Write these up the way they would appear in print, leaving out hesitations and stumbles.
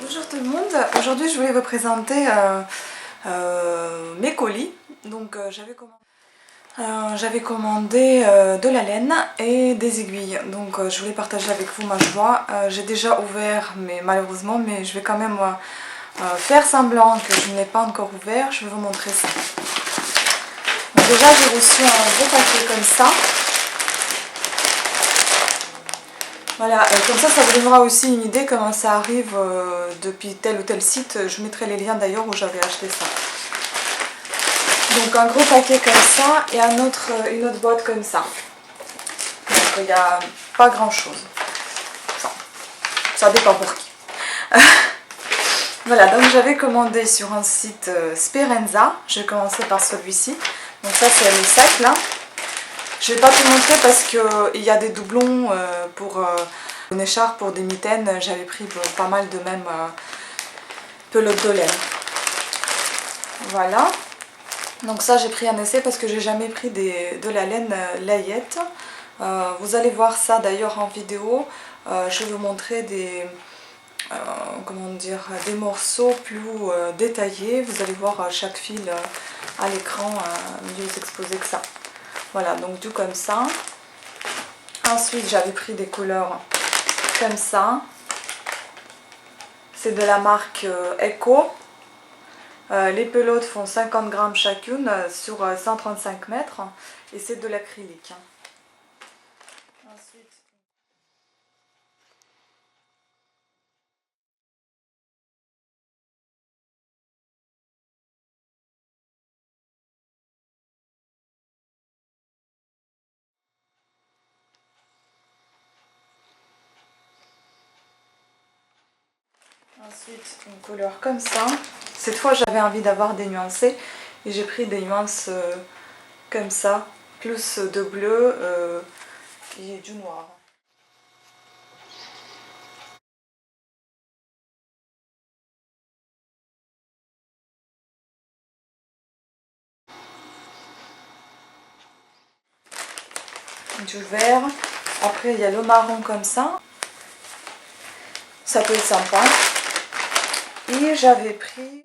Bonjour tout le monde, aujourd'hui je voulais vous présenter mes colis. Donc j'avais commandé de la laine et des aiguilles, donc je voulais partager avec vous ma joie. J'ai déjà ouvert mais malheureusement, mais je vais quand même faire semblant que je ne l'ai pas encore ouvert. Je vais vous montrer ça. Donc déjà j'ai reçu un gros paquet comme ça. Voilà, comme ça vous donnera aussi une idée comment ça arrive depuis tel ou tel site. Je mettrai les liens d'ailleurs où j'avais acheté ça. Donc un gros paquet comme ça et une autre boîte comme ça. Donc il n'y a pas grand chose. Enfin, ça dépend pour qui. Voilà, donc j'avais commandé sur un site Sperenza. Je vais commencer par celui-ci. Donc ça c'est le sac là. Je ne vais pas tout montrer parce qu'il y a des doublons pour une écharpe, pour des mitaines. J'avais pris pas mal de même pelote de laine. Voilà. Donc ça j'ai pris un essai parce que j'ai jamais pris de la laine layette. Vous allez voir ça d'ailleurs en vidéo. Je vais vous montrer des morceaux plus détaillés. Vous allez voir chaque fil à l'écran mieux exposé que ça. Voilà, donc tout comme ça. Ensuite, j'avais pris des couleurs comme ça. C'est de la marque Eco. Les pelotes font 50 grammes chacune sur 135 mètres. Et c'est de l'acrylique. Ensuite, une couleur comme ça. Cette fois, j'avais envie d'avoir des nuancés et j'ai pris des nuances comme ça, plus de bleu et du noir. Du vert. Après, il y a le marron comme ça. Ça peut être sympa. Et j'avais pris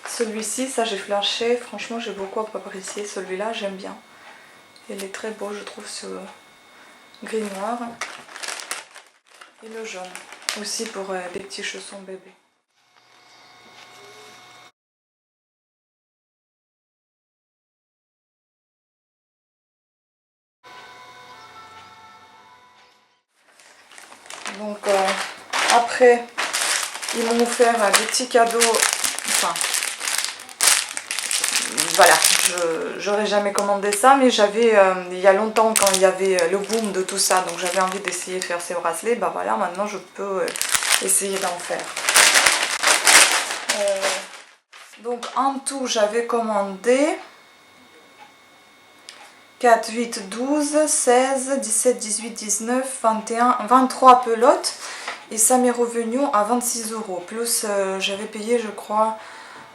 celui-ci, ça j'ai flashé. Franchement, j'ai beaucoup apprécié celui-là, j'aime bien. Il est très beau, je trouve, ce gris noir. Et le jaune, aussi pour des petits chaussons bébés. Donc après, ils m'ont offert des petits cadeaux. Enfin, voilà, j'aurais jamais commandé ça, mais j'avais, il y a longtemps, quand il y avait le boom de tout ça, donc j'avais envie d'essayer de faire ces bracelets. Bah voilà, maintenant je peux essayer d'en faire. Donc en tout, j'avais commandé 4, 8, 12, 16, 17, 18, 19, 21, 23 pelotes. Et ça m'est revenu à 26 €. Plus j'avais payé, je crois,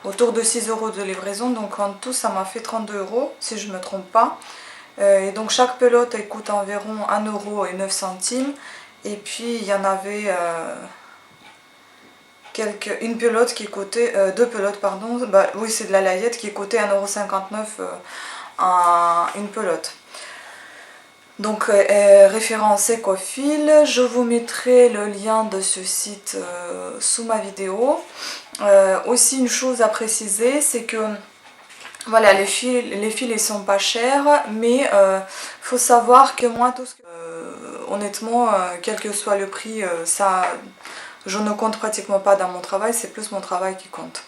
autour de 6 € de livraison. Donc en tout, ça m'a fait 32 € si je ne me trompe pas. Et donc chaque pelote, elle coûte environ 1,09 €. Et puis il y en avait une pelote qui coûtait, deux pelotes pardon, bah, oui c'est de la layette qui coûtait 1,59 € une pelote. Donc référence Ecofil, je vous mettrai le lien de ce site sous ma vidéo. Aussi une chose à préciser, c'est que voilà, les fils ils sont pas chers, mais faut savoir que moi honnêtement, quel que soit le prix, ça je ne compte pratiquement pas dans mon travail, c'est plus mon travail qui compte.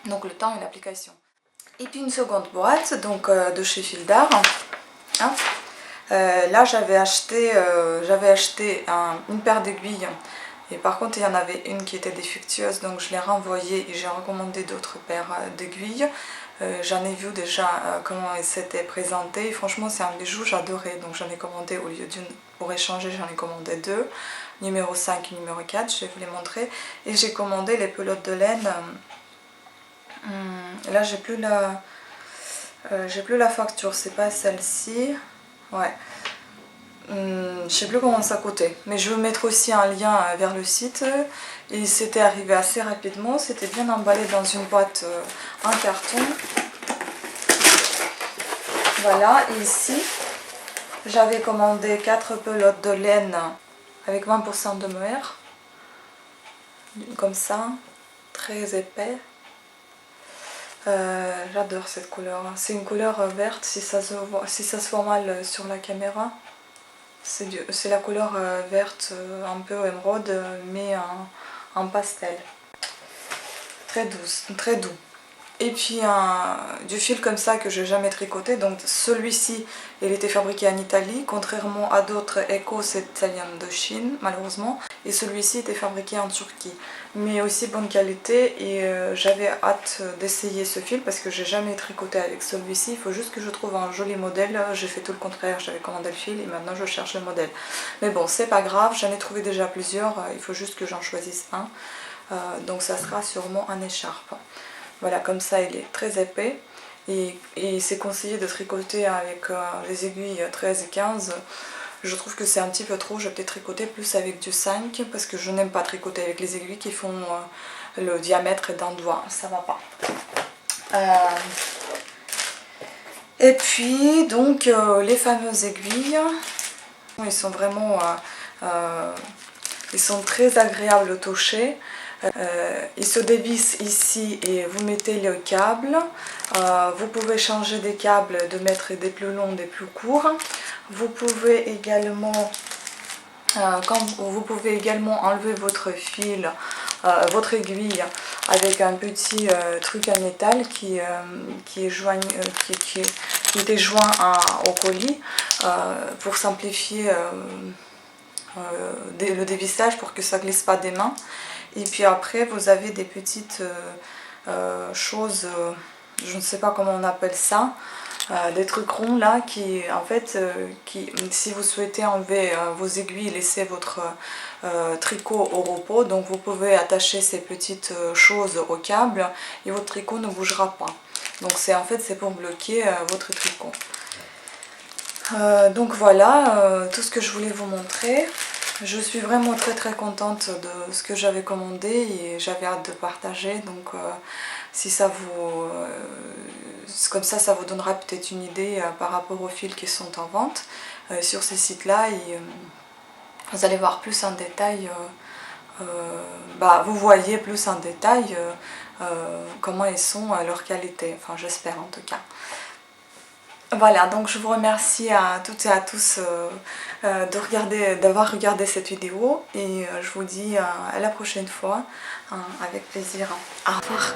Donc le temps et l'application. Et puis une seconde boîte, donc de chez Fil d'Art. Hein. Là j'avais acheté une paire d'aiguilles. Et par contre il y en avait une qui était défectueuse, donc je l'ai renvoyée et j'ai recommandé d'autres paires d'aiguilles. J'en ai vu déjà comment il s'était présenté. Franchement, c'est un bijou, j'adorais. Donc j'en ai commandé, au lieu d'une pour échanger, j'en ai commandé deux. Numéro 5 et numéro 4, je vais vous les montrer. Et j'ai commandé les pelotes de laine. Là, j'ai plus la facture, c'est pas celle-ci. Ouais. Je sais plus comment ça coûtait. Mais je vais mettre aussi un lien vers le site. Et c'était arrivé assez rapidement. C'était bien emballé dans une boîte en carton. Voilà, et ici, j'avais commandé 4 pelotes de laine avec 20% de mohair. Comme ça, très épais. J'adore cette couleur. C'est une couleur verte si ça se voit mal sur la caméra. C'est la couleur verte un peu émeraude mais en pastel. Très douce, très doux. Et puis du fil comme ça que je n'ai jamais tricoté. Donc celui-ci, il était fabriqué en Italie, contrairement à d'autres Eco, c'est de Chine malheureusement. Et celui-ci était fabriqué en Turquie, mais aussi bonne qualité. Et j'avais hâte d'essayer ce fil parce que j'ai jamais tricoté avec celui-ci. Il faut juste que je trouve un joli modèle. J'ai fait tout le contraire, j'avais commandé le fil et maintenant je cherche le modèle. Mais bon, c'est pas grave, j'en ai trouvé déjà plusieurs. Il faut juste que j'en choisisse un. Donc ça sera sûrement un écharpe. Voilà, comme ça il est très épais et c'est conseillé de tricoter avec les aiguilles 13 et 15. Je trouve que c'est un petit peu trop, je vais peut-être tricoter plus avec du 5 parce que je n'aime pas tricoter avec les aiguilles qui font le diamètre d'un doigt, ça va pas. Et puis donc les fameuses aiguilles, ils sont vraiment, ils sont très agréables au toucher. Il se dévisse ici et vous mettez le câble. Vous pouvez changer des câbles, de mettre des plus longs, des plus courts. Vous pouvez également, enlever votre fil, votre aiguille avec un petit truc en métal qui était joint au colis pour simplifier le dévissage pour que ça ne glisse pas des mains. Et puis après vous avez des petites choses, je ne sais pas comment on appelle ça, des trucs ronds là qui en fait, si vous souhaitez enlever vos aiguilles, laisser votre tricot au repos, donc vous pouvez attacher ces petites choses au câble et votre tricot ne bougera pas. Donc c'est pour bloquer votre tricot. Donc voilà tout ce que je voulais vous montrer. Je suis vraiment très contente de ce que j'avais commandé et j'avais hâte de partager. Donc si ça vous... comme ça vous donnera peut-être une idée par rapport aux fils qui sont en vente sur ces sites-là. Et vous allez voir plus en détail, vous voyez plus en détail comment ils sont, leur qualité. Enfin j'espère en tout cas. Voilà, donc je vous remercie à toutes et à tous d'avoir regardé cette vidéo et je vous dis à la prochaine fois avec plaisir. Au revoir.